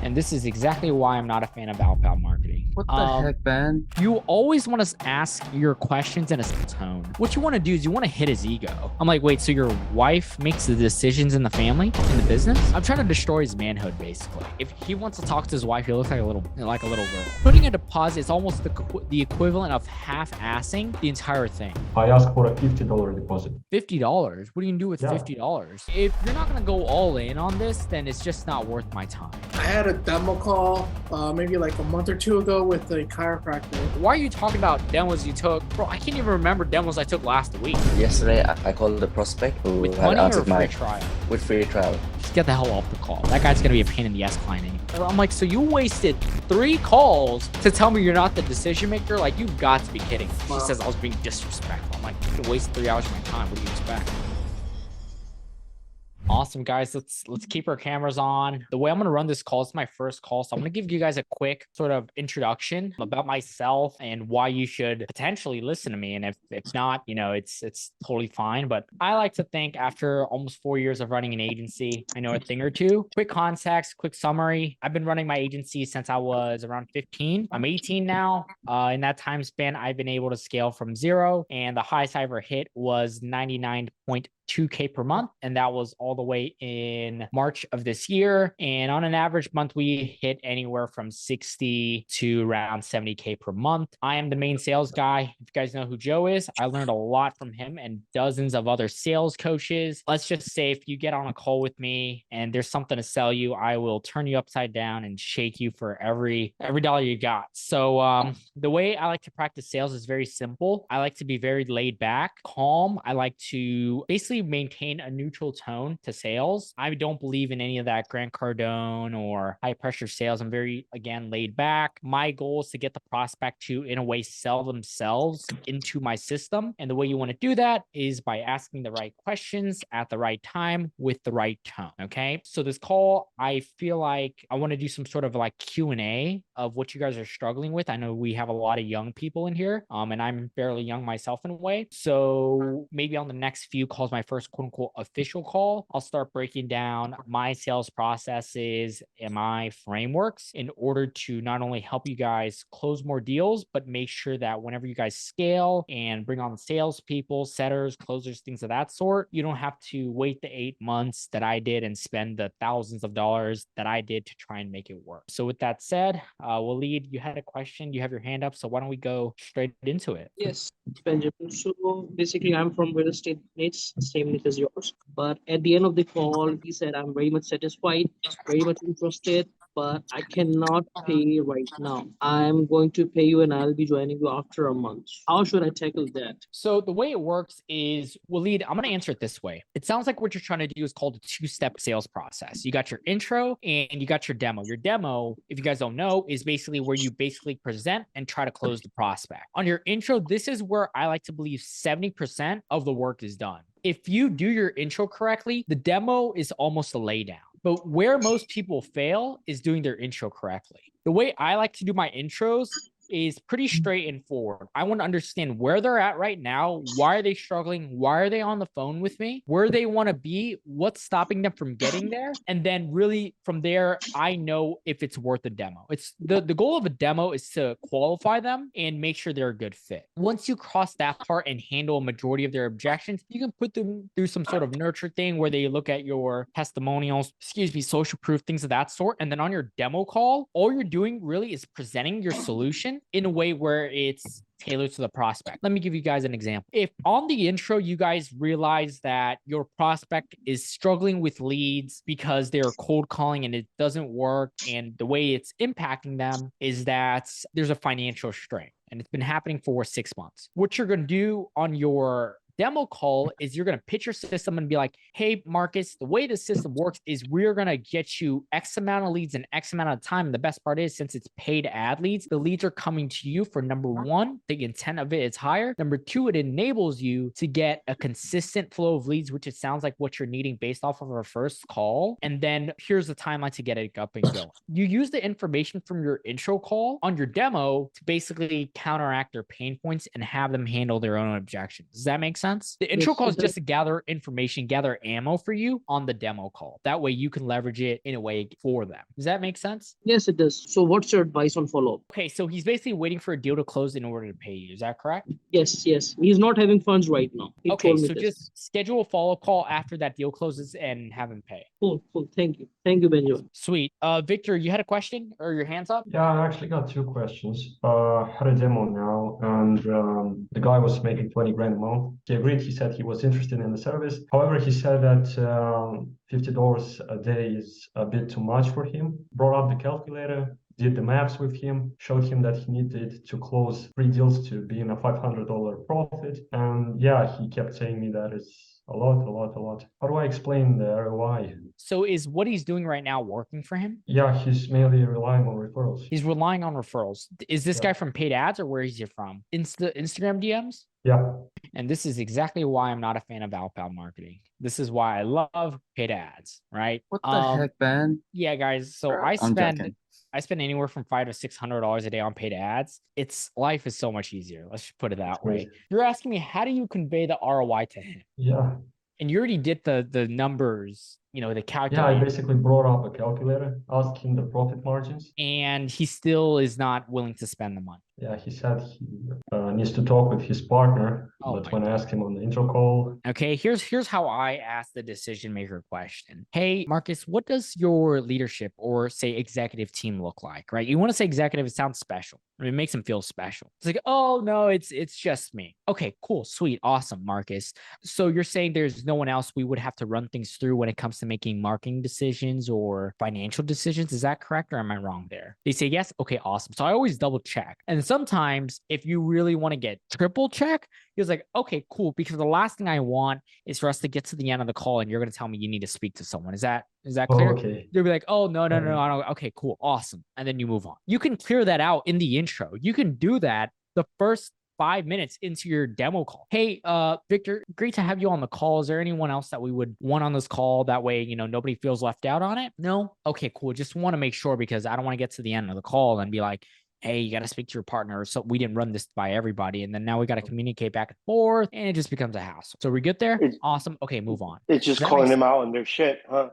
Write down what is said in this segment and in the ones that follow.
And this is exactly why I'm not a fan of outbound marketing. What the heck, man? You always want to ask your questions in a tone. What you want to do is you want to hit his ego. I'm like, wait, so your wife makes the decisions in the family, in the business? I'm trying to destroy his manhood, basically. If he wants to talk to his wife, he looks like a little girl. Putting a deposit is almost the equivalent of half-assing the entire thing. I asked for a $50 deposit. $50? What are you gonna do with $50? If you're not gonna go all in on this, then it's just not worth my time. I had a demo call maybe like a month or two ago with a chiropractor. Why are you talking about demos you took? Bro, I can't even remember demos I took last week. Yesterday, I called the prospect who With had money or answered free my trial? with free trial. Just get the hell off the call. That guy's gonna be a pain in the ass client anyway. I'm like, so you wasted 3 calls to tell me you're not the decision maker? Like, you've got to be kidding. He says I was being disrespectful. I'm like, you wasted 3 hours of my time. What do you expect? Awesome, guys. Let's keep our cameras on. The way I'm going to run this call is my first call. So I'm going to give you guys a quick sort of introduction about myself and why you should potentially listen to me. And if not, you know, it's totally fine. But I like to think after almost 4 years of running an agency, I know a thing or two. Quick context, quick summary. I've been running my agency since I was around 15. I'm 18 now. In that time span, I've been able to scale from 0. And the highest I ever hit was 99.2K per month. And that was all the way in March of this year. And on an average month, we hit anywhere from 60 to around 70K per month. I am the main sales guy. If you guys know who Joe is, I learned a lot from him and dozens of other sales coaches. Let's just say if you get on a call with me and there's something to sell you, I will turn you upside down and shake you for every dollar you got. So the way I like to practice sales is very simple. I like to be very laid back, calm. I like to basically maintain a neutral tone to sales. I don't believe in any of that Grant Cardone or high pressure sales. I'm very, again, laid back. My goal is to get the prospect to, in a way, sell themselves into my system. And the way you want to do that is by asking the right questions at the right time with the right tone. Okay. So this call, I feel like I want to do some sort of like Q&A of what you guys are struggling with. I know we have a lot of young people in here, and I'm fairly young myself in a way. So maybe on the next few calls, my first quote unquote official call, I'll start breaking down my sales processes and my frameworks in order to not only help you guys close more deals, but make sure that whenever you guys scale and bring on salespeople, setters, closers, things of that sort, you don't have to wait the 8 months that I did and spend the thousands of dollars that I did to try and make it work. So with that said, Waleed, you had a question, you have your hand up. So why don't we go straight into it? Yes, Benjamin. So basically, I'm from real estate niche, same niche as yours. But at the end of the call, he said, I'm very much satisfied, very much interested, but I cannot pay right now. I'm going to pay you and I'll be joining you after a month. How should I tackle that? So the way it works is, Waleed, I'm going to answer it this way. It sounds like what you're trying to do is called a 2-step sales process. You got your intro and you got your demo. Your demo, if you guys don't know, is basically where you basically present and try to close the prospect. On your intro, this is where I like to believe 70% of the work is done. If you do your intro correctly, the demo is almost a laydown. But where most people fail is doing their intro correctly. The way I like to do my intros is pretty straight and forward. I want to understand where they're at right now. Why are they struggling? Why are they on the phone with me? Where they want to be? What's stopping them from getting there? And then really from there, I know if it's worth a demo. It's the goal of a demo is to qualify them and make sure they're a good fit. Once you cross that part and handle a majority of their objections, you can put them through some sort of nurture thing where they look at your testimonials, social proof, things of that sort. And then on your demo call, all you're doing really is presenting your solution in a way where it's tailored to the prospect. Let me give you guys an example. If on the intro, you guys realize that your prospect is struggling with leads because they're cold calling and it doesn't work, and the way it's impacting them is that there's a financial strain and it's been happening for 6 months. What you're going to do on your demo call is you're going to pitch your system and be like, hey, Marques, the way the system works is we're going to get you X amount of leads in X amount of time. And the best part is, since it's paid ad leads, the leads are coming to you for, number one, the intent of it is higher. Number two, it enables you to get a consistent flow of leads, which it sounds like what you're needing based off of our first call. And then here's the timeline to get it up and going. You use the information from your intro call on your demo to basically counteract their pain points and have them handle their own objections. Does that make sense? sense? The intro Yes, call it is does. just to gather information, gather ammo for you on the demo call. That way you can leverage it in a way for them. Does that make sense? Yes, it does. So what's your advice on follow-up? Okay, so he's basically waiting for a deal to close in order to pay you. Is that correct? Yes, yes. He's not having funds right now. He Okay, told me so this. just schedule a follow-up call after that deal closes and have him pay. Cool, cool. Thank you. Thank you, Benjamin. Sweet. Victor, you had a question or your hands up? Yeah, I actually got two questions. Had a demo now, and the guy was making 20 grand a month. He agreed. He said he was interested in the service. However, he said that $50 a day is a bit too much for him. Brought up the calculator, did the maths with him, showed him that he needed to close 3 deals to be in a $500 profit. And yeah, he kept saying me that it's a lot. How do I explain the ROI? So is what he's doing right now working for him? Yeah, he's mainly relying on referrals. He's relying on referrals. Is this Yeah. guy from paid ads or where is he from? Instagram DMs? Yeah. And this is exactly why I'm not a fan of outbound marketing. This is why I love paid ads, right? What the heck, Ben? Yeah, guys. So I'm joking. I spend anywhere from $500 to $600 a day on paid ads. Life is so much easier. Let's just put it that way. crazy. You're asking me, how do you convey the ROI to him? Yeah. And you already did the numbers, the Yeah, I calculation, basically brought up a calculator, asked him the profit margins. and he still is not willing to spend the money. Yeah, he said he needs to talk with his partner, Oh but my when I asked him on the intro call, Okay, here's how I ask the decision maker question. Hey, Marcus, what does your leadership or say executive team look like? Right? You want to say executive, it sounds special. It makes them feel special. It's like, oh no, it's just me. Okay, cool, sweet, awesome, Marcus. So you're saying there's no one else we would have to run things through when it comes to making marketing decisions or financial decisions? Is that correct, or am I wrong there? They say yes. Okay, awesome. So I always double check. And sometimes if you really want to get triple check, he was like, okay, cool. Because the last thing I want is for us to get to the end of the call and you're going to tell me you need to speak to someone. Is that clear? okay. They'll be like, oh, no, I don't. Okay, cool. Awesome. And then you move on. You can clear that out in the intro. You can do that the first 5 minutes into your demo call. Hey, Victor, great to have you on the call. Is there anyone else that we would want on this call? That way, nobody feels left out on it. No? Okay, cool. Just want to make sure because I don't want to get to the end of the call and be like, hey, you got to speak to your partner. So we didn't run this by everybody. And then now we got to communicate back and forth and it just becomes a hassle. So we good there? Awesome. Okay, move on. It's just That calling makes- them out on their shit, huh?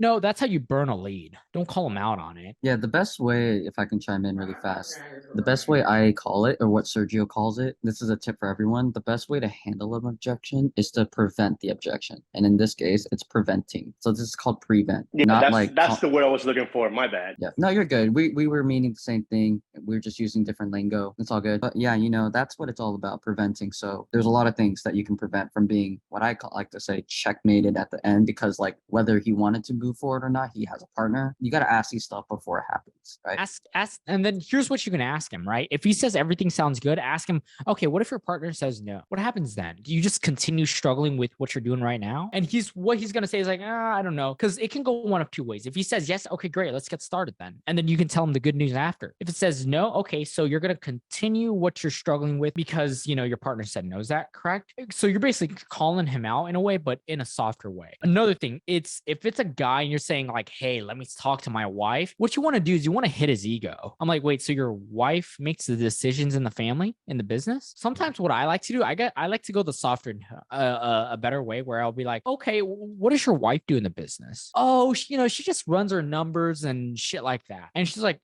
No, that's how you burn a lead. Don't call them out on it. Yeah, the best way, if I can chime in really fast, the best way I call it, or what Sergio calls it, this is a tip for everyone. The best way to handle an objection is to prevent the objection. And in this case, it's preventing. So this is called prevent. Yeah, not that's like that's the word I was looking for. My bad. Yeah, no, you're good. We were meaning the same thing. We were just using different lingo. It's all good. But yeah, that's what it's all about, preventing. So there's a lot of things that you can prevent from being what like to say checkmated at the end, because like whether he wanted to move forward or not, he has a partner. You got to ask these stuff before it happens, right? Ask, and then here's what you can ask him, right? If he says everything sounds good, ask him, okay, what if your partner says no? What happens then? Do you just continue struggling with what you're doing right now? And what he's going to say is like, I don't know. Because it can go one of two ways. If he says yes, okay, great, let's get started then. And then you can tell him the good news after. If it says no, okay, so you're going to continue what you're struggling with because, your partner said no. Is that correct? So you're basically calling him out in a way, but in a softer way. Another thing, if it's a guy and you're saying like, hey, let me talk to my wife, what you want to do is you want to hit his ego. I'm like, wait, so your wife makes the decisions in the family, in the business? Sometimes what I like to do, I like to go the softer, a better way where I'll be like, okay, what does your wife do in the business? Oh, she just runs her numbers and shit like that. And she's like,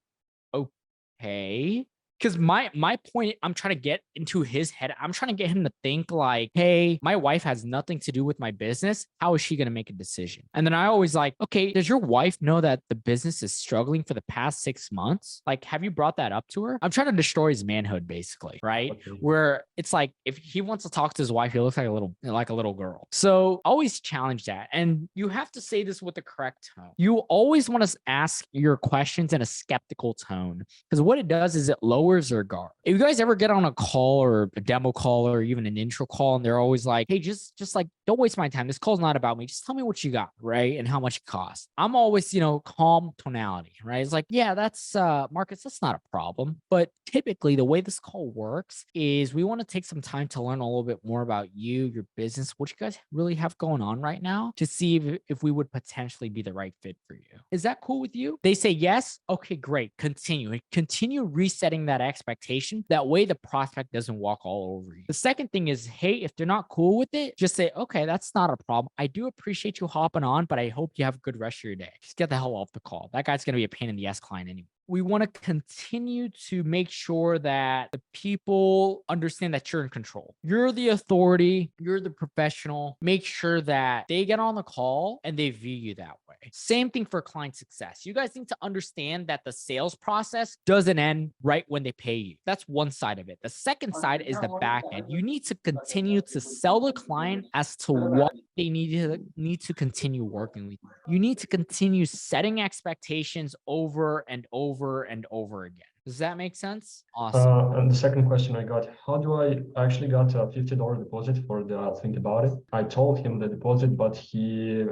okay. Because my point, I'm trying to get into his head. I'm trying to get him to think like, hey, my wife has nothing to do with my business. How is she going to make a decision? And then I always like, okay, does your wife know that the business is struggling for the past 6 months? Like, have you brought that up to her? I'm trying to destroy his manhood, basically, right? Okay. Where it's like, if he wants to talk to his wife, he looks like a little girl. So always challenge that. And you have to say this with the correct tone. You always want to ask your questions in a skeptical tone, because what it does is it lowers their guard. If you guys ever get on a call or a demo call or even an intro call and they're always like, hey, just like, don't waste my time. This call's not about me. Just tell me what you got, right? And how much it costs. I'm always, calm tonality, right? It's like, yeah, that's Marcus, that's not a problem. But typically the way this call works is we want to take some time to learn a little bit more about you, your business, what you guys really have going on right now, to see if we would potentially be the right fit for you. Is that cool with you? They say yes. Okay, great. Continue resetting that that expectation. That way the prospect doesn't walk all over you. The second thing is, hey, if they're not cool with it, just say, okay, that's not a problem. I do appreciate you hopping on, but I hope you have a good rest of your day. Just get the hell off the call. That guy's going to be a pain in the ass client anyway. We want to continue to make sure that the people understand that you're in control. You're the authority. You're the professional. Make sure that they get on the call and they view you that way. Same thing for client success. You guys need to understand that the sales process doesn't end right when they pay you. That's one side of it. The second side is the back end. You need to continue to sell the client as to what they need to continue working with. You need to continue setting expectations over and over and over again. Does that make sense? Awesome. And the second question I got, how do I actually got a $50 deposit for the think about it? I told him the deposit, but he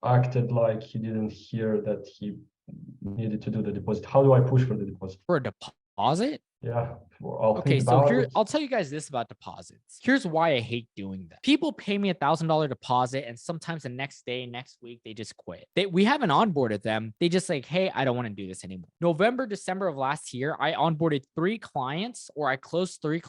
acted like he didn't hear that he needed to do the deposit. How do I push for the deposit? For a deposit? Yeah, I'll Okay, think so about here it. I'll tell you guys this about deposits. Here's why I hate doing that. People pay me $1,000 deposit, and sometimes the next day, next week, they just quit. We haven't onboarded them. They just like, hey, I don't want to do this anymore. November, December of last year, I onboarded 3 clients, or I closed 3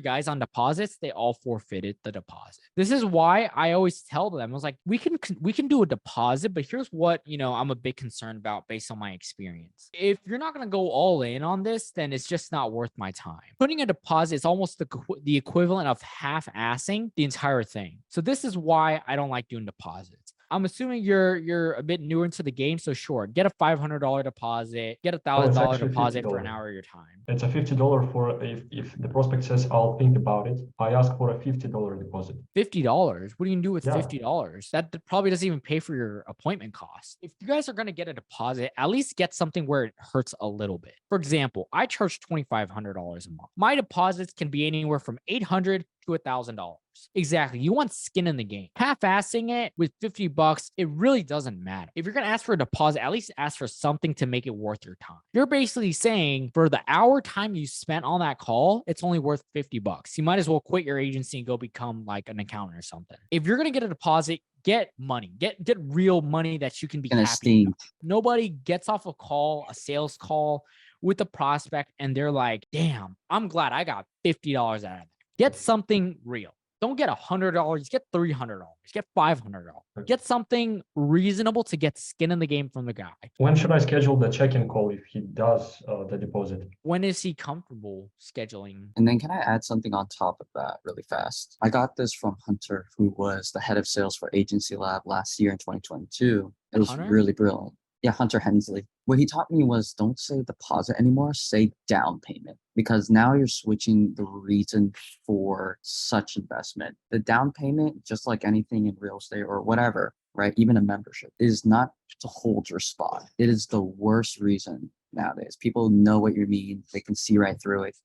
guys on deposits. They all forfeited the deposit. This is why I always tell them, I was like, we can do a deposit, but here's what I'm a bit concerned about based on my experience. If you're not going to go all in on this, then it's just not worth my time. Putting a deposit is almost the equivalent of half-assing the entire thing. So this is why I don't like doing deposits. I'm assuming you're a bit newer into the game, so sure, get a $500 deposit, get a $1,000 deposit for an hour of your time. It's a $50 for if the prospect says I'll think about it. I ask for a $50 deposit. $50? What do you do with Yeah. $50? That probably doesn't even pay for your appointment costs. If you guys are going to get a deposit, at least get something where it hurts a little bit. For example, I charge $2,500 a month. My deposits can be anywhere from $800 to $1,000. Exactly. You want skin in the game. Half-assing it with $50, it really doesn't matter. If you're going to ask for a deposit, at least ask for something to make it worth your time. You're basically saying for the hour time you spent on that call, it's only worth $50. You might as well quit your agency and go become like an accountant or something. If you're going to get a deposit, get money, get real money that you can be happy about. Nobody gets off a sales call with a prospect and they're like, damn, I'm glad I got $50 out of that. Get something real. Don't get $100. Get $300. Get $500. Get something reasonable to get skin in the game from the guy. When should I schedule the check-in call if he does the deposit? When is he comfortable scheduling? And then can I add something on top of that really fast? I got this from Hunter, who was the head of sales for Agency Lab last year in 2022. It was really brilliant. Yeah, Hunter Hensley. What he taught me was don't say deposit anymore, say down payment, because now you're switching the reason for such investment. The down payment, just like anything in real estate or whatever, right? Even a membership, is not to hold your spot. It is the worst reason nowadays. People know what you mean. They can see right through it.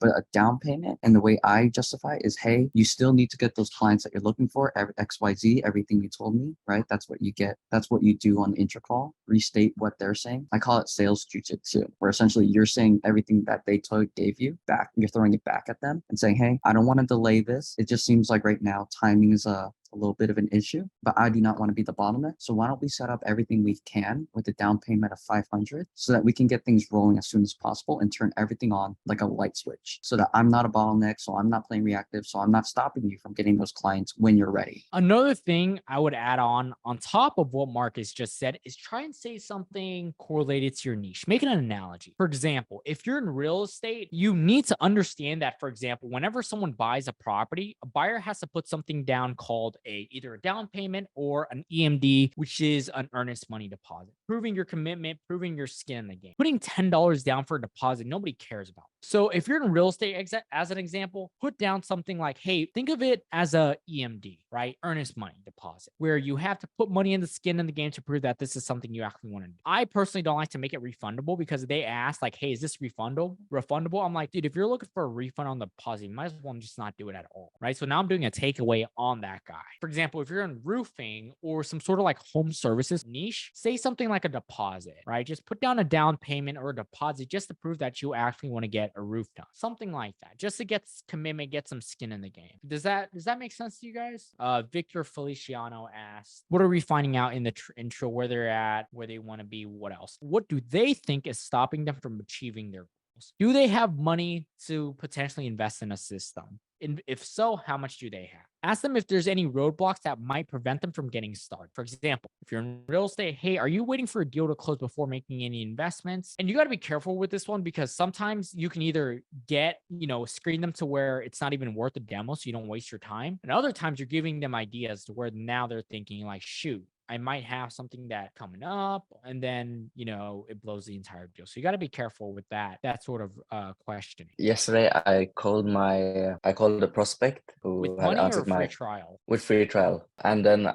But a down payment, and the way I justify is, hey, you still need to get those clients that you're looking for, XYZ, everything you told me, right? That's what you get. That's what you do on the intro call. Restate what they're saying. I call it sales jujitsu, where essentially you're saying everything that they gave you back. You're throwing it back at them and saying, hey, I don't want to delay this. It just seems like right now timing is a little bit of an issue, but I do not want to be the bottleneck. So why don't we set up everything we can with a down payment of 500 so that we can get things rolling as soon as possible and turn everything on like a light switch so that I'm not a bottleneck. So I'm not playing reactive. So I'm not stopping you from getting those clients when you're ready. Another thing I would add on top of what Marques just said is try and say something correlated to your niche. Make an analogy. For example, if you're in real estate, you need to understand that, for example, whenever someone buys a property, a buyer has to put something down called either a down payment or an EMD, which is an earnest money deposit, proving your commitment, proving your skin in the game. Putting $10 down for a deposit, nobody cares about. So if you're in real estate, as an example, put down something like, hey, think of it as a EMD, right? Earnest money deposit, where you have to put money in the skin in the game to prove that this is something you actually want to do. I personally don't like to make it refundable because they ask like, hey, is this refundable? I'm like, dude, if you're looking for a refund on the deposit, you might as well just not do it at all, right? So now I'm doing a takeaway on that guy. For example, if you're in roofing or some sort of like home services niche, say something like a deposit, right? Just put down a down payment or a deposit just to prove that you actually want to get a roof done. Something like that, just to get commitment, get some skin in the game. Does that make sense to you guys? Victor Feliciano asked, what are we finding out in the intro, where they're at, where they want to be, what else? What do they think is stopping them from achieving their Do they have money to potentially invest in a system? And if so, how much do they have? Ask them if there's any roadblocks that might prevent them from getting started. For example, if you're in real estate, hey, are you waiting for a deal to close before making any investments? And you got to be careful with this one because sometimes you can either screen them to where it's not even worth the demo so you don't waste your time. And other times you're giving them ideas to where now they're thinking like, shoot, I might have something that coming up, and then it blows the entire deal. So you got to be careful with that sort of questioning. Yesterday, I called the prospect who With had money or answered free trial? with free trial, and then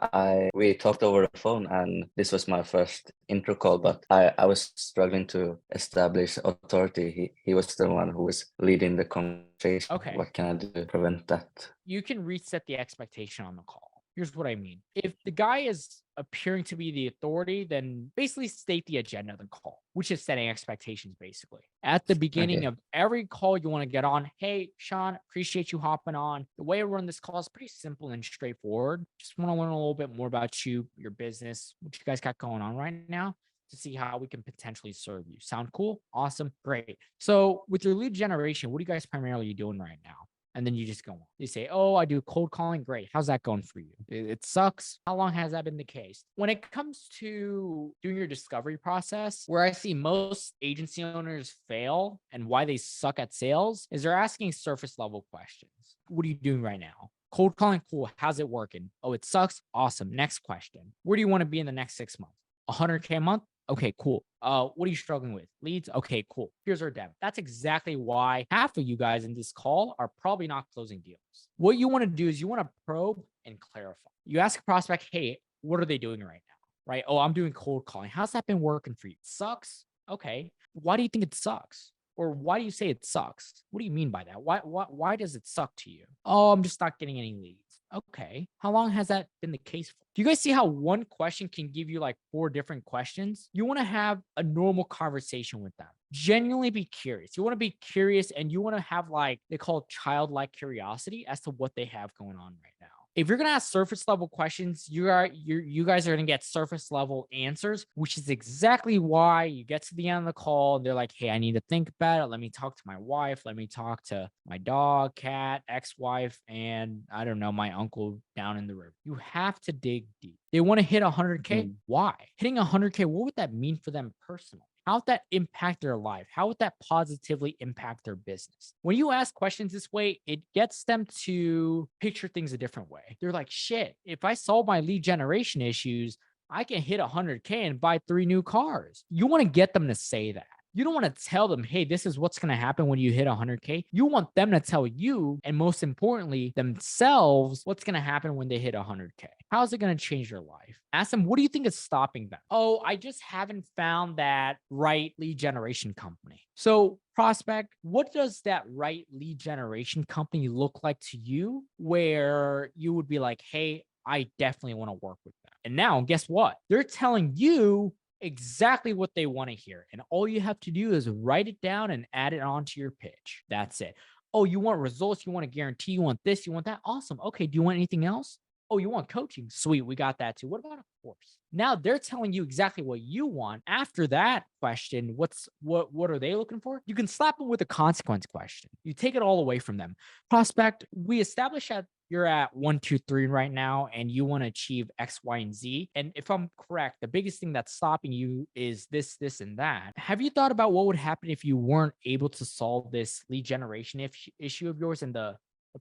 we talked over the phone, and this was my first intro call, but I was struggling to establish authority. He was the one who was leading the conversation. Okay. What can I do to prevent that? You can reset the expectation on the call. Here's what I mean. If the guy is appearing to be the authority, then basically state the agenda of the call, which is setting expectations basically. At the beginning of every call you want to get on, hey, Sean, appreciate you hopping on. The way I run this call is pretty simple and straightforward. Just want to learn a little bit more about you, your business, what you guys got going on right now to see how we can potentially serve you. Sound cool? Awesome. Great. So with your lead generation, what are you guys primarily doing right now? And then you just go on. You say, oh, I do cold calling. Great. How's that going for you? It sucks. How long has that been the case? When it comes to doing your discovery process, where I see most agency owners fail and why they suck at sales is they're asking surface level questions. What are you doing right now? Cold calling, cool. How's it working? Oh, it sucks. Awesome. Next question. Where do you want to be in the next 6 months? 100K a month? Okay, cool. What are you struggling with? Leads? Okay, cool. Here's our demo. That's exactly why half of you guys in this call are probably not closing deals. What you want to do is you want to probe and clarify. You ask a prospect, hey, what are they doing right now? Right? Oh, I'm doing cold calling. How's that been working for you? Sucks? Okay. Why do you think it sucks? Or why do you say it sucks? What do you mean by that? Why does it suck to you? Oh, I'm just not getting any leads. Okay. How long has that been the case for? Do you guys see how one question can give you like 4 different questions? You want to have a normal conversation with them. Genuinely be curious. You want to be curious and you want to have like, they call it childlike curiosity as to what they have going on right now. If you're going to ask surface level questions, you guys are going to get surface level answers, which is exactly why you get to the end of the call. And they're like, hey, I need to think about it. Let me talk to my wife. Let me talk to my dog, cat, ex-wife, and I don't know, my uncle down in the river. You have to dig deep. They want to hit 100K. Why? Hitting 100K, what would that mean for them personally? How would that impact their life? How would that positively impact their business? When you ask questions this way, it gets them to picture things a different way. They're like, shit, if I solve my lead generation issues, I can hit 100K and buy 3 new cars. You want to get them to say that. You don't want to tell them, hey, this is what's going to happen when you hit 100K. You want them to tell you, and most importantly, themselves, what's going to happen when they hit 100K. How is it going to change your life? Ask them, what do you think is stopping them? Oh, I just haven't found that right lead generation company. So prospect, what does that right lead generation company look like to you where you would be like, hey, I definitely want to work with them. And now guess what? They're telling you exactly what they want to hear. And all you have to do is write it down and add it onto your pitch. That's it. Oh, you want results? You want a guarantee? You want this? You want that? Awesome. Okay. Do you want anything else? Oh, you want coaching? Sweet. We got that too. What about a course? Now they're telling you exactly what you want. After that question, what are they looking for? You can slap them with a consequence question. You take it all away from them. Prospect, we establish that you're at 1, 2, 3 right now, and you want to achieve X, Y, and Z. And if I'm correct, the biggest thing that's stopping you is this, and that. Have you thought about what would happen if you weren't able to solve this lead generation issue of yours and the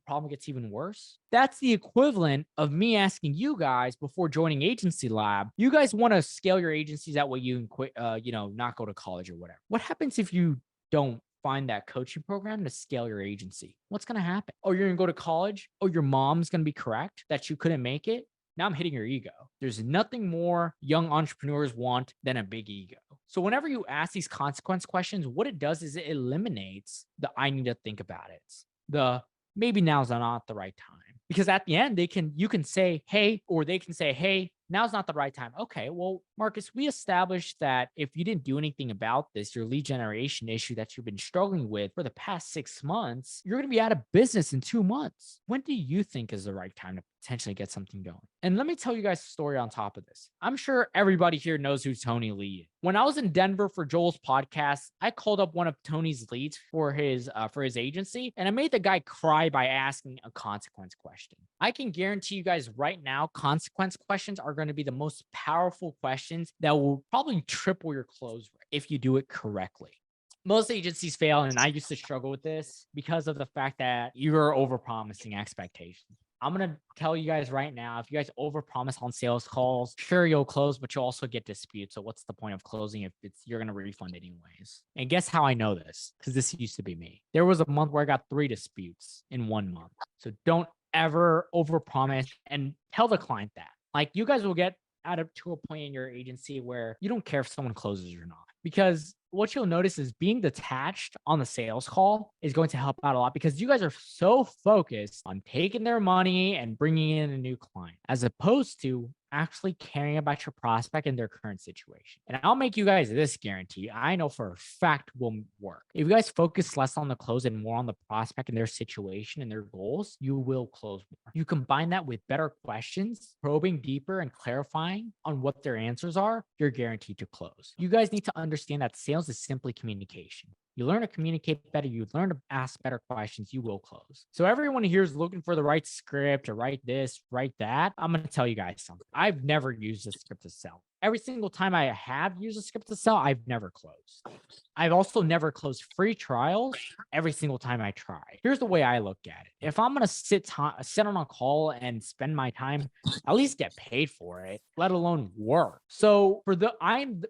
problem gets even worse? That's the equivalent of me asking you guys before joining Agency Lab. You guys want to scale your agencies that way you can quit, not go to college or whatever. What happens if you don't find that coaching program to scale your agency? What's going to happen? Oh, you're going to go to college? Oh, your mom's going to be correct that you couldn't make it? Now I'm hitting your ego. There's nothing more young entrepreneurs want than a big ego. So whenever you ask these consequence questions, what it does is it eliminates the I need to think about it. The maybe now's not the right time. Because at the end, you can say, hey, or they can say, hey, now's not the right time. Okay, well, Marques, we established that if you didn't do anything about this, your lead generation issue that you've been struggling with for the past 6 months, you're going to be out of business in 2 months. When do you think is the right time to potentially get something going. And let me tell you guys a story on top of this. I'm sure everybody here knows who Tony Lee is. When I was in Denver for Joel's podcast, I called up one of Tony's leads for his agency, and I made the guy cry by asking a consequence question. I can guarantee you guys right now, consequence questions are going to be the most powerful questions that will probably triple your close rate if you do it correctly. Most agencies fail, and I used to struggle with this because of the fact that you're overpromising expectations. I'm going to tell you guys right now, if you guys overpromise on sales calls, sure, you'll close, but you'll also get disputes. So what's the point of closing if you're going to refund anyways? And guess how I know this? Because this used to be me. There was a month where I got 3 disputes in 1 month. So don't ever overpromise, and tell the client that. Like, you guys will get to a point in your agency where you don't care if someone closes or not, because what you'll notice is being detached on the sales call is going to help out a lot, because you guys are so focused on taking their money and bringing in a new client, as opposed to actually caring about your prospect and their current situation. And I'll make you guys this guarantee. I know for a fact will work. If you guys focus less on the close and more on the prospect and their situation and their goals, you will close more. You combine that with better questions, probing deeper and clarifying on what their answers are, you're guaranteed to close. You guys need to understand that sales is simply communication. You learn to communicate better, you learn to ask better questions, you will close. So everyone here is looking for the right script or write this, write that. I'm going to tell you guys something. I've never used a script to sell. Every single time I have used a script to sell, I've never closed. I've also never closed free trials every single time I try. Here's the way I look at it. If I'm going to sit on a call and spend my time, at least get paid for it, let alone work. So I'm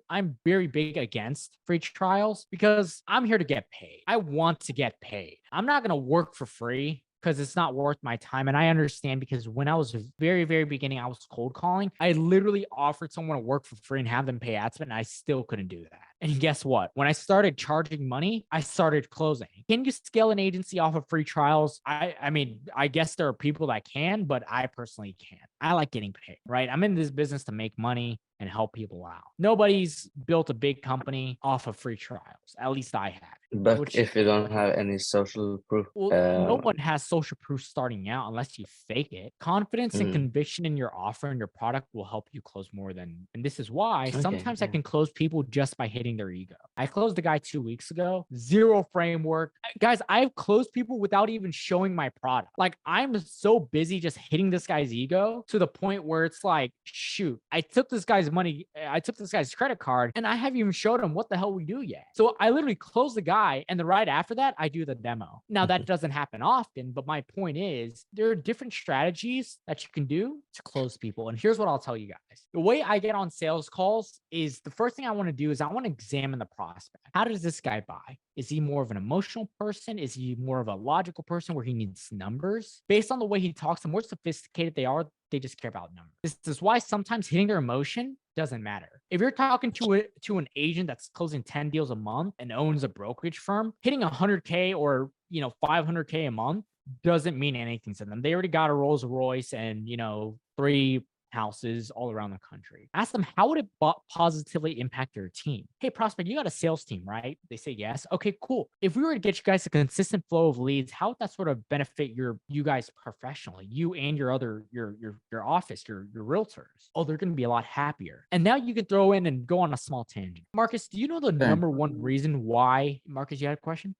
very big against free trials, because I'm here to get paid. I want to get paid. I'm not going to work for free, because it's not worth my time. And I understand, because when I was very, very beginning, I was cold calling. I literally offered someone to work for free and have them pay ad spend, and I still couldn't do that. And guess what? When I started charging money, I started closing. Can you scale an agency off of free trials? I mean, I guess there are people that can, but I personally can't. I like getting paid, right? I'm in this business to make money and help people out. Nobody's built a big company off of free trials. At least I have. But if you don't have any social proof, Well, no one has social proof starting out unless you fake it. Confidence and conviction in your offer and your product will help you close more than, and this is why sometimes I can close people just by hitting their ego. I closed a guy 2 weeks ago, 0 framework. Guys, I've closed people without even showing my product. Like, I'm so busy just hitting this guy's ego to the point where it's like, shoot, I took this guy's money, I took this guy's credit card, and I haven't even showed him what the hell we do yet. So I literally closed the guy, and then right after that, I do the demo. Now, that doesn't happen often, but my point is there are different strategies that you can do to close people. And here's what I'll tell you guys. The way I get on sales calls is, the first thing I want to do is I want to examine the prospect. How does this guy buy? Is he more of an emotional person? Is he more of a logical person where he needs numbers? Based on the way he talks, the more sophisticated they are, they just care about numbers. This is why sometimes hitting their emotion doesn't matter. If you're talking to an agent that's closing 10 deals a month and owns a brokerage firm, hitting 100K or 500K a month doesn't mean anything to them. They already got a Rolls Royce and 3 houses all around the country. Ask them, how would it positively impact your team? Hey, prospect, you got a sales team, right? They say yes. Okay, cool. If we were to get you guys a consistent flow of leads, how would that sort of benefit you guys professionally, you and your office, your realtors? Oh, they're going to be a lot happier. And now you can throw in and go on a small tangent. Marcus, do you know the number one reason why? Marcus, you had a question?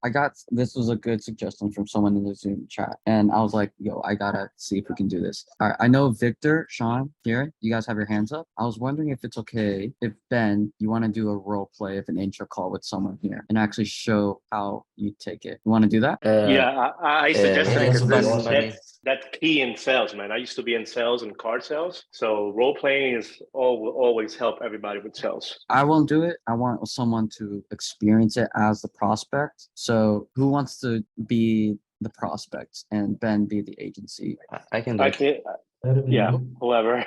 This was a good suggestion from someone in the Zoom chat, and I was like, yo, I gotta see if we can do this. All right, I know Victor, Sean, here, you guys have your hands up. I was wondering if it's okay if, Ben, you want to do a role play of an intro call with someone here and actually show how you take it. You want to do that? Yeah, I suggested it because that's that's key in sales, man. I used to be in sales and car sales, so role playing will always help everybody with sales. I won't do it. I want someone to experience it as the prospect. So who wants to be the prospect and Ben be the agency? I can do it. Yeah, whoever.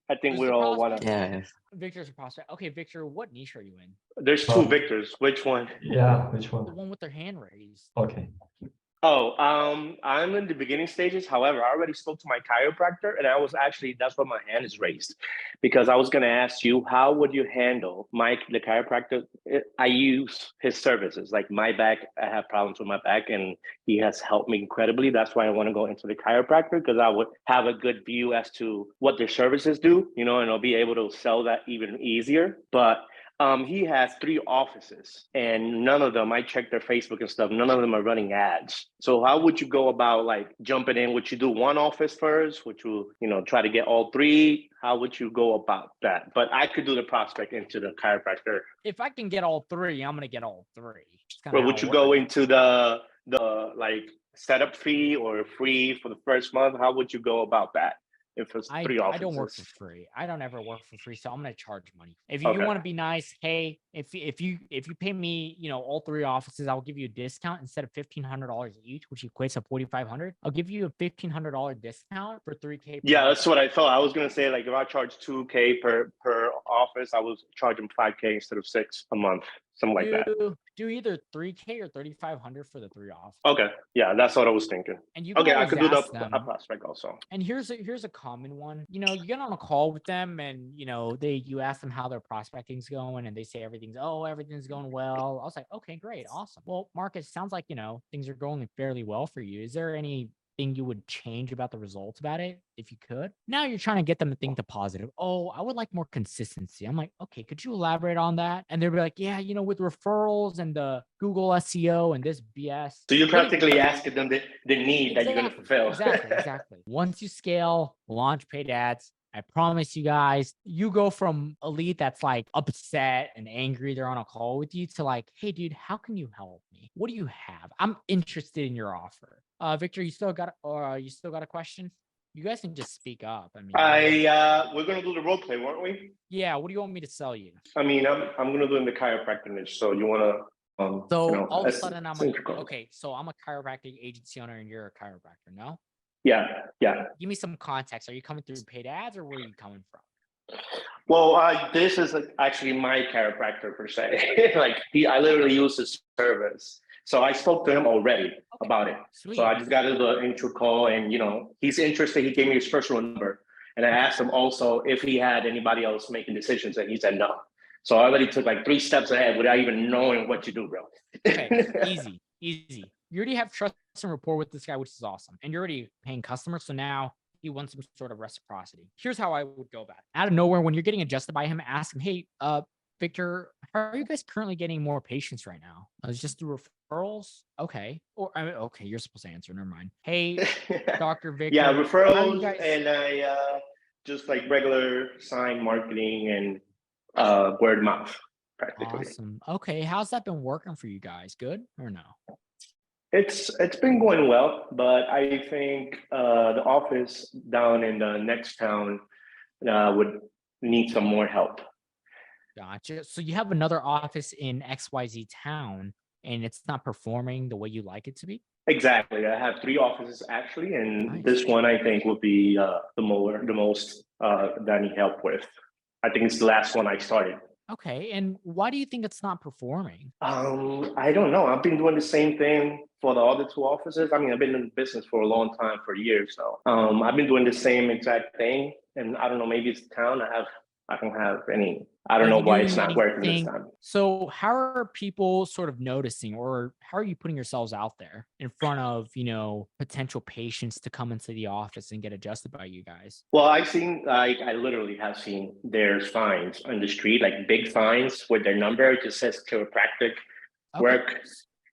I think we all want to. Yeah. Victor's a prospect. Okay, Victor, what niche are you in? There's 2 Victors. Which one? Yeah, which The one? one with their hand raised. Okay. I'm in the beginning stages. However, I already spoke to my chiropractor, and that's why my hand is raised, because I was going to ask you, how would you handle the chiropractor? I use his services. Like my back, I have problems with my back, and he has helped me incredibly. That's why I want to go into the chiropractor, because I would have a good view as to what their services do, and I'll be able to sell that even easier. But he has 3 offices, and none of them, I checked their Facebook and stuff, none of them are running ads. So how would you go about like jumping in? Would you do one office first? Would you, try to get all 3? How would you go about that? But I could do the prospect into the chiropractor. If I can get all 3, I'm gonna get all 3. Or would you go into the like setup fee or free for the first month? How would you go about that? If it's 3 offices. I don't work for free. I don't ever work for free, so I'm gonna charge money. If you Okay. want to be nice, hey, if you pay me, all 3 offices, I'll give you a discount instead of $1,500 each, which equates to $4,500. I'll give you a $1,500 discount for 3K. Yeah, that's what I thought. I was gonna say, like, if I charge 2K per office, I was charging 5K instead of 6 a month, something like that. Do either 3K or 3,500 for the 3 offices. Okay, yeah, that's what I was thinking. And you can I could do ask the them. prospect also. And here's a common one. You get on a call with them, and you ask them how their prospecting's going, and they say everything's going well. I was like, okay, great, awesome. Well, Marcus, sounds like things are going fairly well for you. Is there anything you would change about the results about it if you could? Now you're trying to get them to think the positive. Oh, I would like more consistency. I'm like, okay, could you elaborate on that? And they'll be like, yeah, with referrals and the Google SEO and this BS. So you're practically asking them the need that you're going to fulfill. Exactly. Once you scale, launch paid ads, I promise you guys, you go from a lead that's like upset and angry, they're on a call with you, to like, hey, dude, how can you help me? What do you have? I'm interested in your offer. Victor, you still got a question? You guys can just speak up. I mean, we're going to do the role play, weren't we? Yeah. What do you want me to sell you? I mean, I'm going to do in the chiropractor niche. So you want to all of a sudden I'm like, okay, so I'm a chiropractic agency owner and you're a chiropractor, no? Yeah. Give me some context. Are you coming through paid ads, or where are you coming from? Well, this is actually my chiropractor per se. Like I literally use his service. So I spoke to him already about it. Sweet. So I just got to the intro call, and he's interested. He gave me his personal number, and I asked him also if he had anybody else making decisions, and he said no. So I already took like 3 steps ahead without even knowing what to do, bro. Okay, easy. You already have trust and rapport with this guy, which is awesome. And you're already paying customers. So now he wants some sort of reciprocity. Here's how I would go about it. Out of nowhere, when you're getting adjusted by him, ask him, hey, Victor, how are you guys currently getting more patients right now? It's just through referrals? Okay. Okay, you're supposed to answer. Never mind. Hey, Dr. Victor. Yeah, referrals, and I just like regular sign marketing and word of mouth, practically. Awesome. Okay, how's that been working for you guys? Good or no? It's been going well, but I think the office down in the next town would need some more help. Gotcha. So you have another office in XYZ town, and it's not performing the way you like it to be? Exactly. I have 3 offices actually, and Nice. this one I think will be the most that I need help with. I think it's the last one I started. Okay, and why do you think it's not performing? I don't know. I've been doing the same thing for the other 2 offices. I mean, I've been in business for a long time, for years. So I've been doing the same exact thing, and I don't know. Maybe it's the town. I don't have any. I don't know why it's not working this time. So how are people sort of noticing, or how are you putting yourselves out there in front of, potential patients to come into the office and get adjusted by you guys? Well, I literally have seen their signs on the street, like big signs with their number. It just says chiropractic work,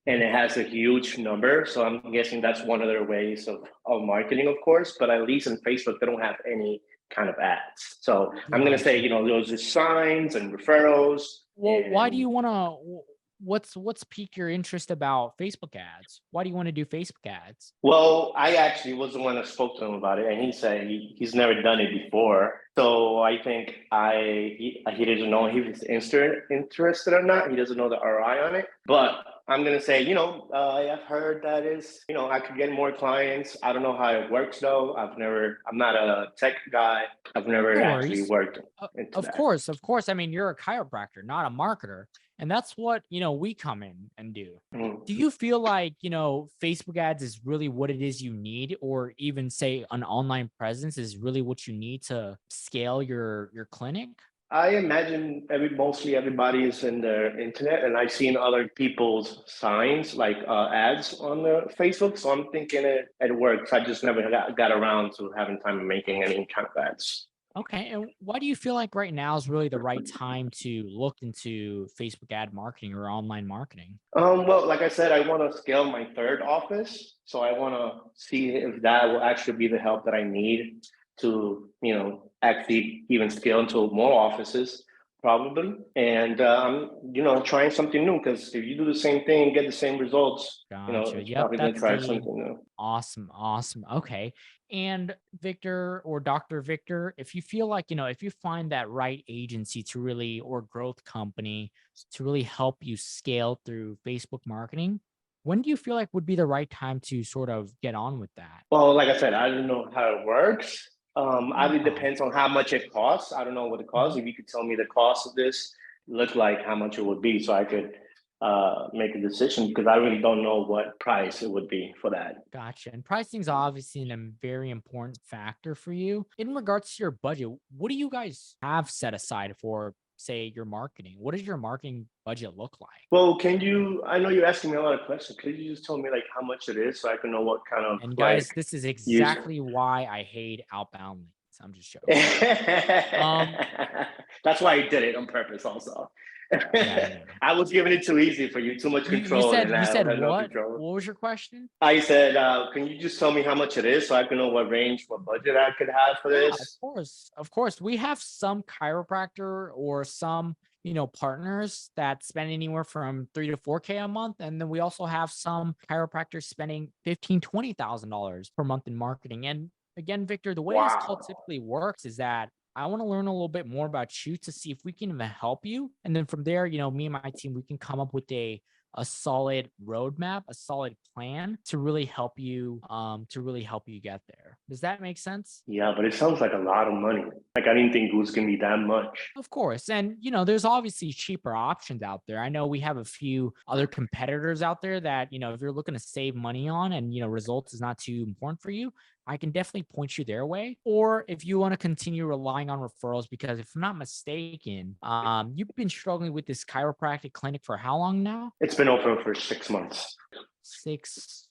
and it has a huge number. So I'm guessing that's one of their ways of marketing, of course, but at least on Facebook, they don't have any kind of ads. So I'm going to say, those are signs and referrals. Well, why do you want to, what's piqued your interest about Facebook ads? Why do you want to do Facebook ads? Well, I actually was the one that spoke to him about it, and he said he's never done it before. So I think he doesn't know if he's interested or not. He doesn't know the ROI on it. But I'm going to say, I've heard that I could get more clients. I don't know how it works though. I'm not a tech guy. I've never actually worked into that. Of course. I mean, you're a chiropractor, not a marketer. And that's what, we come in and do. Mhm. Do you feel like, Facebook ads is really what it is you need, or even say an online presence is really what you need to scale your clinic? I imagine mostly everybody is in the internet, and I've seen other people's signs like ads on the Facebook. So I'm thinking it works. I just never got around to having time of making any kind of ads. Okay. And why do you feel like right now is really the right time to look into Facebook ad marketing or online marketing? Well, like I said, I want to scale my third office. So I want to see if that will actually be the help that I need to, actually even scale into more offices, probably. And, trying something new, because if you do the same thing and get the same results, Gotcha. it's Yep. probably going to That's try the something new. awesome. Awesome. Okay. And Victor or Dr. Victor, if you feel like, if you find that right agency to really, or growth company to really help you scale through Facebook marketing, when do you feel like would be the right time to sort of get on with that? Well, like I said, I don't know how it works. No It problem. depends on how much it costs. I don't know what it costs. If you could tell me the cost of this, look like how much it would be, so I could make a decision, because I really don't know what price it would be for that. Gotcha. And pricing is obviously a very important factor for you. In regards to your budget, what do you guys have set aside for, say, your marketing? What does your marketing budget look like? Well, I know you're asking me a lot of questions. Could you just tell me like how much it is so I can know what kind of And like guys, this is use? exactly why I hate outbound leads. I'm just joking. That's why I did it on purpose also. Yeah, I know. I was giving it too easy for you, too much You control. said And I said had no what? control. What was your question? I said, can you just tell me how much it is so I can know what range, what budget I could have for Yeah, of this? course. Of course. We have some chiropractor or some, partners that spend anywhere from 3 to 4K a month. And then we also have some chiropractors spending $15,000-$20,000 per month in marketing. And again, Victor, the way this call Wow. typically works is that I want to learn a little bit more about you to see if we can even help you. And then from there, me and my team, we can come up with a solid roadmap, a solid plan to really help you get there. Does that make sense? Yeah, but it sounds like a lot of money. Like I didn't think it was gonna be that much. Of course. And, there's obviously cheaper options out there. I know we have a few other competitors out there that, if you're looking to save money on and, results is not too important for you, I can definitely point you their way. Or if you want to continue relying on referrals, because if I'm not mistaken, you've been struggling with this chiropractic clinic for how long now? It's been open for 6 months. 6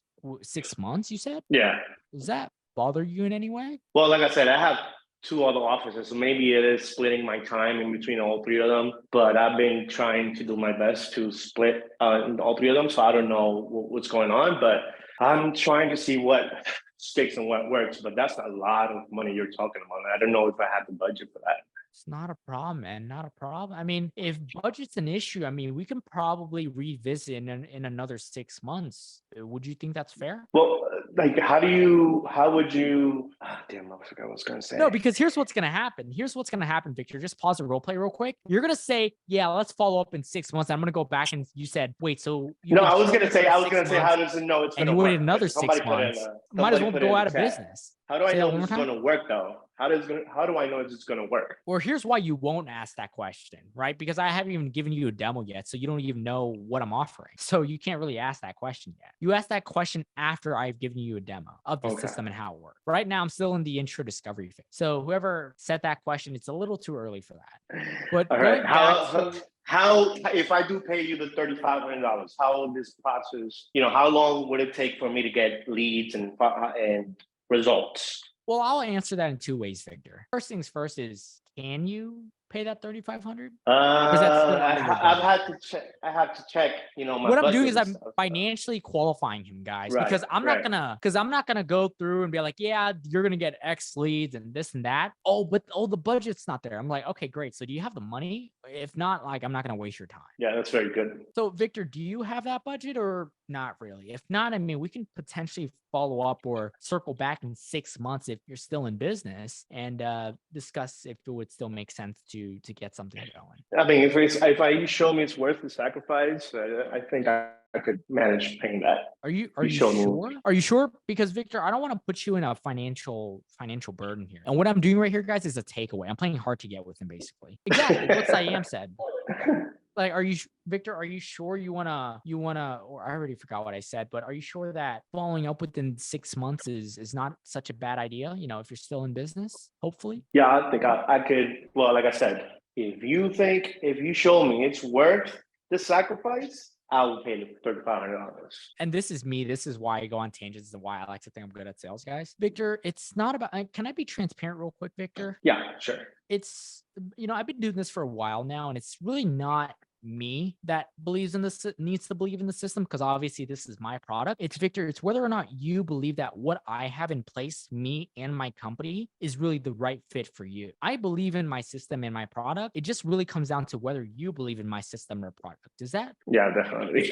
months, you said? Yeah. Does that bother you in any way? Well, like I said, I have 2 other offices, so maybe it is splitting my time in between all 3 of them. But I've been trying to do my best to split in all 3 of them, so I don't know what's going on. But I'm trying to see what sticks and what works. But that's a lot of money you're talking about. I don't know if I have the budget for that. It's not a problem, man. Not a problem. I mean, if budget's an issue, I mean, we can probably revisit in another 6 months. Would you think that's fair? Well, like, how would you, damn, I forgot what I was going to say. No, because here's what's going to happen. Here's what's going to happen, Victor. Just pause the role play real quick. You're going to say, yeah, let's follow up in 6 months. I'm going to go back and you said, wait, so you No, I was going to say, how does it know it's going to work? and you waited another 6 months. Might as well go out of business. How do I Say know that one it's more time? going to work though? How do I know it's going to work? Or here's why you won't ask that question, right? Because I haven't even given you a demo yet. So you don't even know what I'm offering. So you can't really ask that question yet. You ask that question after I've given you a demo of the system and how it works. Right now, I'm still in the intro discovery phase. So whoever set that question, it's a little too early for that. But all right, how if I do pay you the $3,500, how this process, how long would it take for me to get leads and results? Well, I'll answer that in 2 ways, Victor. First things first is, can you pay that $3,500? I've had to check. I have to check. My what I'm doing is I'm stuff. financially qualifying him, guys, Right, because I'm not gonna go through and be like, yeah, you're gonna get X leads and this and that. Oh, but the budget's not there. I'm like, okay, great. So do you have the money? If not, like, I'm not gonna waste your time. Yeah, that's very good. So Victor, do you have that budget or not really? If not, I mean, we can potentially follow up or circle back in 6 months if you're still in business and discuss if it would still make sense to get something going. I mean, if you show me it's worth the sacrifice, I think I could manage paying that. Are you sure? Are you sure? Because Victor, I don't want to put you in a financial burden here. And what I'm doing right here, guys, is a takeaway. I'm playing hard to get with him, basically. Exactly what Siam said. like, Victor, are you sure you wanna, or I already forgot what I said, but are you sure that following up within 6 months is not such a bad idea? If you're still in business, hopefully. Yeah, I think I could. Well, like I said, if you show me it's worth the sacrifice, I will pay the $3,500. And this is me. This is why I go on tangents and why I like to think I'm good at sales, guys. Victor, it's not about, can I be transparent real quick, Victor? Yeah, sure. It's, I've been doing this for a while now, and it's really not me that believes in this, needs to believe in the system, because obviously this is my product. It's Victor, it's whether or not you believe that what I have in place, me and my company, is really the right fit for you. I believe in my system and my product. It just really comes down to whether you believe in my system or product. Is that? Yeah, definitely.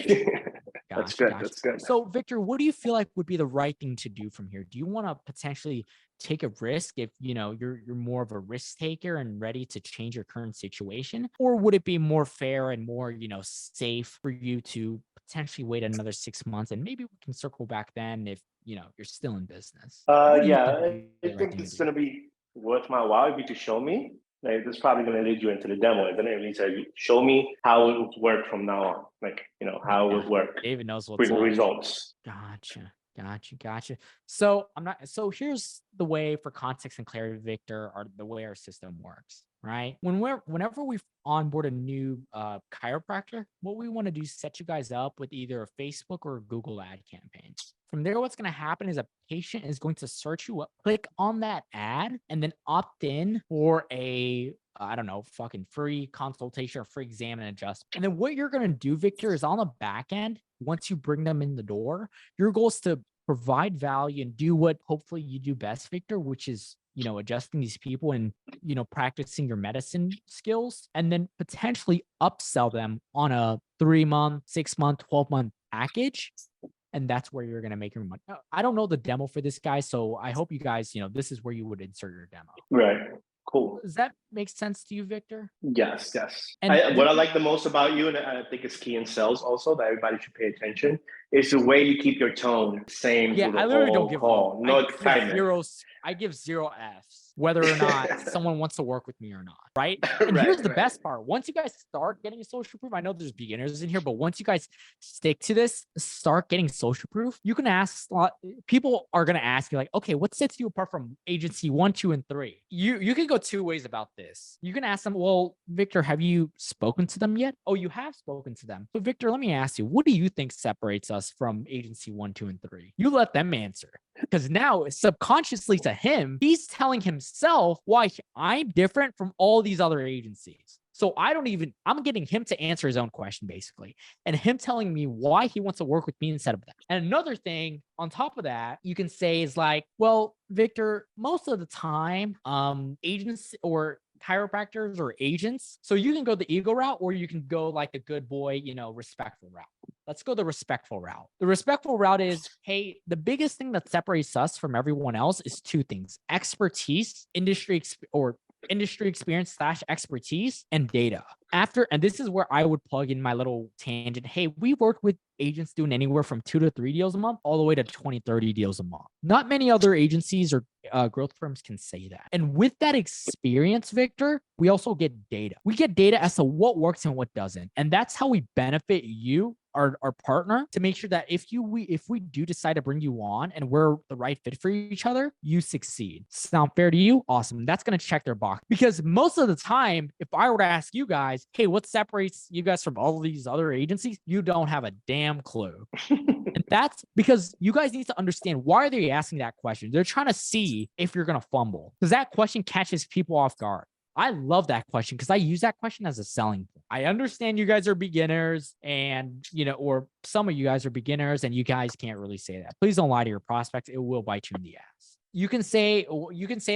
That's good. Gotcha. That's good. So, Victor, what do you feel like would be the right thing to do from here? Do you want to potentially take a risk if you're more of a risk taker and ready to change your current situation, or would it be more fair and more safe for you to potentially wait another 6 months and maybe we can circle back then if you're still in business? Yeah, I think it's gonna be worth my while if you to show me. Like, this is probably gonna lead you into the demo, isn't it? At least show me how it would work from now on. Like, how it would work. David knows what's Bring up. results. Gotcha. So here's the way, for context and clarity, Victor, or the way our system works, right? Whenever we onboard a new chiropractor, what we want to do is set you guys up with either a Facebook or a Google ad campaign. From there, what's going to happen is a patient is going to search you up, click on that ad, and then opt in for a fucking free consultation or free exam and adjustment. And then what you're going to do, Victor, is on the back end, once you bring them in the door, your goal is to provide value and do what hopefully you do best, Victor, which is adjusting these people and practicing your medicine skills, and then potentially upsell them on a 3-month, 6-month, 12-month package. And that's where you're going to make your money. I don't know the demo for this guy, so I hope you guys, this is where you would insert your demo. Right. Cool. Does that make sense to you, Victor? Yes. And what I like the most about you, and I think it's key in sales also that everybody should pay attention, is the way you keep your tone same. Yeah, I literally don't give call. No excitement. I give 0 Fs, whether or not someone wants to work with me or not, right? And here's the best part. Once you guys start getting social proof, I know there's beginners in here, but once you guys stick to this, start getting social proof, you can ask, people are going to ask you like, okay, what sets you apart from agency 1, 2, and 3? You can go 2 ways about this. You can ask them, well, Victor, have you spoken to them yet? Oh, you have spoken to them. So Victor, let me ask you, what do you think separates us from agency 1, 2, and 3? You let them answer. Because now subconsciously to him, he's telling himself why I'm different from all these other agencies. So I'm getting him to answer his own question basically, and him telling me why he wants to work with me instead of that. And another thing on top of that, you can say is like, well, Victor, most of the time, agents or chiropractors or agents, so you can go the ego route or you can go like a good boy, respectful route. Let's go the respectful route. The respectful route is, hey, the biggest thing that separates us from everyone else is 2 things: expertise, industry experience / expertise, and data. And this is where I would plug in my little tangent. Hey, we work with agents doing anywhere from 2 to 3 deals a month, all the way to 20, 30 deals a month. Not many other agencies or growth firms can say that. And with that experience, Victor, we also get data. We get data as to what works and what doesn't. And that's how we benefit you, our partner, to make sure that if we do decide to bring you on and we're the right fit for each other, you succeed. Sound fair to you? Awesome. That's going to check their box. Because most of the time, if I were to ask you guys, hey, what separates you guys from all of these other agencies? You don't have a damn clue. And that's because you guys need to understand, why are they asking that question? They're trying to see if you're going to fumble, because that question catches people off guard. I love that question because I use that question as a selling point. I understand you guys are beginners and, or some of you guys are beginners and you guys can't really say that. Please don't lie to your prospects. It will bite you in the ass. You can say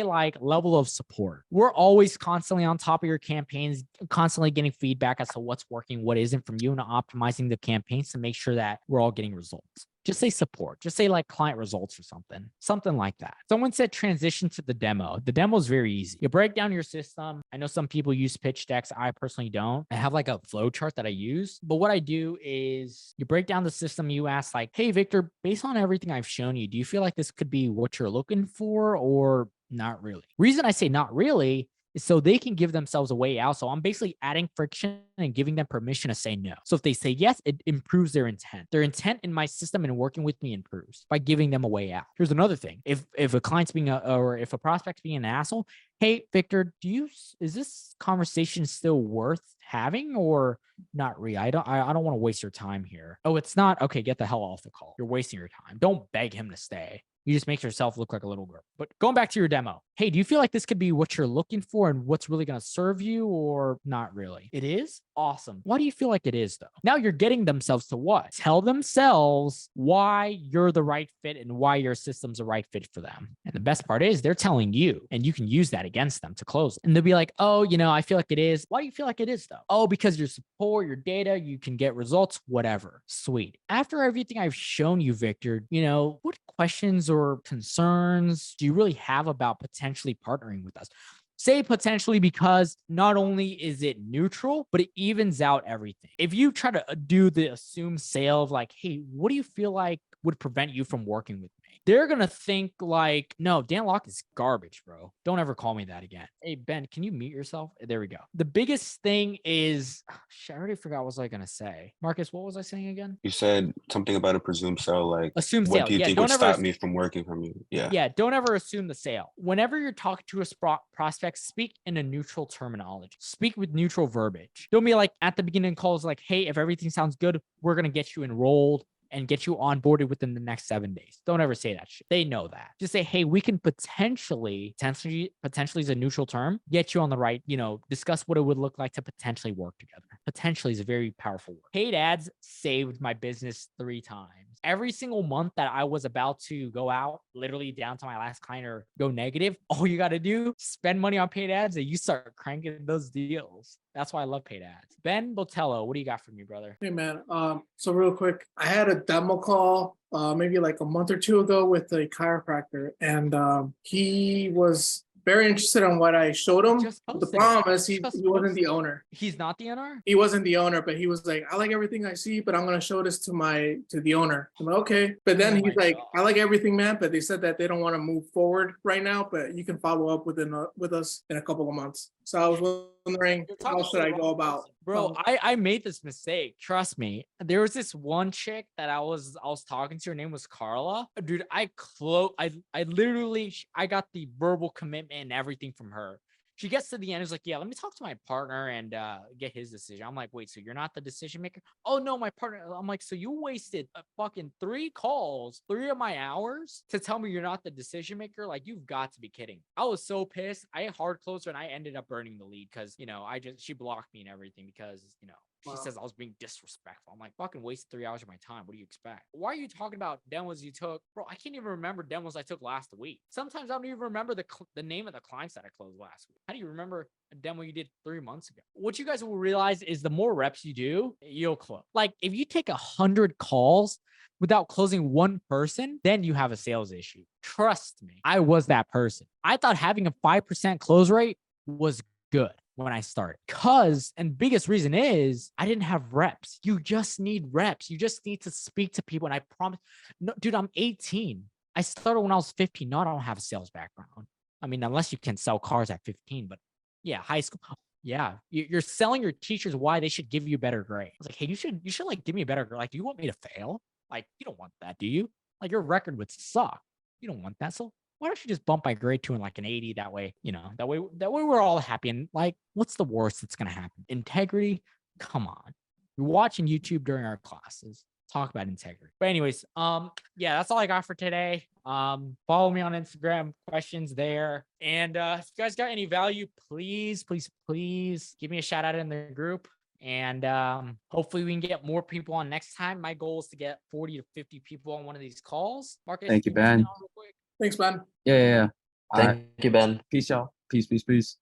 like level of support. We're always constantly on top of your campaigns, constantly getting feedback as to what's working, what isn't from you, and optimizing the campaigns to make sure that we're all getting results. Just say support. Just say like client results or something like that. Someone said transition to the demo. The demo is very easy. You break down your system. I know some people use pitch decks. I personally don't. I have like a flow chart that I use. But what I do is you break down the system. You ask like, hey, Victor, based on everything I've shown you, do you feel like this could be what you're looking for or not really? Reason I say not really so they can give themselves a way out. So I'm basically adding friction and giving them permission to say no. So if they say yes, it improves their intent. Their intent in my system and working with me improves by giving them a way out. Here's another thing. If a client's being or if a prospect's being an asshole, hey, Victor, is this conversation still worth having or not really? I don't want to waste your time here. Oh, it's not? Okay, get the hell off the call. You're wasting your time. Don't beg him to stay. You just make yourself look like a little girl. But going back to your demo, hey, do you feel like this could be what you're looking for and what's really going to serve you or not really? It is? Awesome. Why do you feel like it is though? Now you're getting themselves to what? Tell themselves why you're the right fit and why your system's the right fit for them. And the best part is they're telling you and you can use that against them to close. And they'll be like, oh, I feel like it is. Why do you feel like it is though? Oh, because your support, your data, you can get results, whatever. Sweet. After everything I've shown you, Victor, what questions or concerns do you really have about potentially partnering with us? Say potentially because not only is it neutral, but it evens out everything. If you try to do the assumed sale of like, hey, what do you feel like would prevent you from working with me? They're going to think like, no, Dan Locke is garbage, bro. Don't ever call me that again. Hey, Ben, can you mute yourself? There we go. The biggest thing is, I already forgot what was I going to say. Marcus, what was I saying again? You said something about a presumed sale, like assume what sale. do you think don't would ever stop me from working from you? Yeah. Yeah, don't ever assume the sale. Whenever you're talking to a prospect, speak in a neutral terminology. Speak with neutral verbiage. Don't be like at the beginning calls like, hey, if everything sounds good, we're going to get you enrolled and get you onboarded within the next 7 days. Don't ever say that shit. They know that. Just say, hey, we can potentially is a neutral term, get you on the right, discuss what it would look like to potentially work together. Potentially is a very powerful word. Paid ads saved my business 3 times. Every single month that I was about to go out, literally down to my last client or go negative, all you got to do, spend money on paid ads and you start cranking those deals. That's why I love paid ads. Ben Botello, what do you got for me, brother? Hey man, so real quick, I had a demo call maybe like a month or 2 ago with a chiropractor, and he was very interested in what I showed him. But the problem is he wasn't the owner. He's not the owner? He wasn't the owner, but he was like, I like everything I see, but I'm gonna show this to the owner. I'm like, okay. But then he's like, I like everything, man, but they said that they don't want to move forward right now, but you can follow up with us in a couple of months. So I was wondering, how should I go about? Bro, I made this mistake. Trust me. There was this one chick that I was talking to. Her name was Carla. Dude, I literally got the verbal commitment and everything from her. She gets to the end, is like, yeah, let me talk to my partner and get his decision. I'm like, wait, so you're not the decision maker? Oh no, my partner. I'm like, so you wasted fucking 3 calls, 3 of my hours to tell me you're not the decision maker? Like, you've got to be kidding. I was so pissed. I hard closed her and I ended up burning the lead because, she blocked me and everything because, she says I was being disrespectful. I'm like, fucking wasted 3 hours of my time. What do you expect? Why are you talking about demos you took? Bro, I can't even remember demos I took last week. Sometimes I don't even remember the name of the clients that I closed last week. How do you remember a demo you did 3 months ago? What you guys will realize is the more reps you do, you'll close. Like if you take 100 calls without closing one person, then you have a sales issue. Trust me, I was that person. I thought having a 5% close rate was good when I started. And biggest reason is I didn't have reps. You just need reps. You just need to speak to people. And I promise, no, dude, I'm 18. I started when I was 15. No, I don't have a sales background. I mean, unless you can sell cars at 15, but yeah, high school. Yeah, you're selling your teachers why they should give you better grades. I was like, hey, you should like give me a better grade. Like, do you want me to fail? Like, you don't want that, do you? Like, your record would suck. You don't want that. So why don't you just bump my grade to like an 80? That way, that way we're all happy. And like, what's the worst that's going to happen? Integrity. Come on. You're watching YouTube during our classes. Talk about integrity. But anyways, yeah, that's all I got for today. Follow me on Instagram, questions there. And if you guys got any value, please give me a shout out in the group. And hopefully we can get more people on next time. My goal is to get 40 to 50 people on one of these calls. Marcus, Thank you, Ben. Thanks, Ben. Yeah. Thank you, Ben. Peace, y'all. Peace.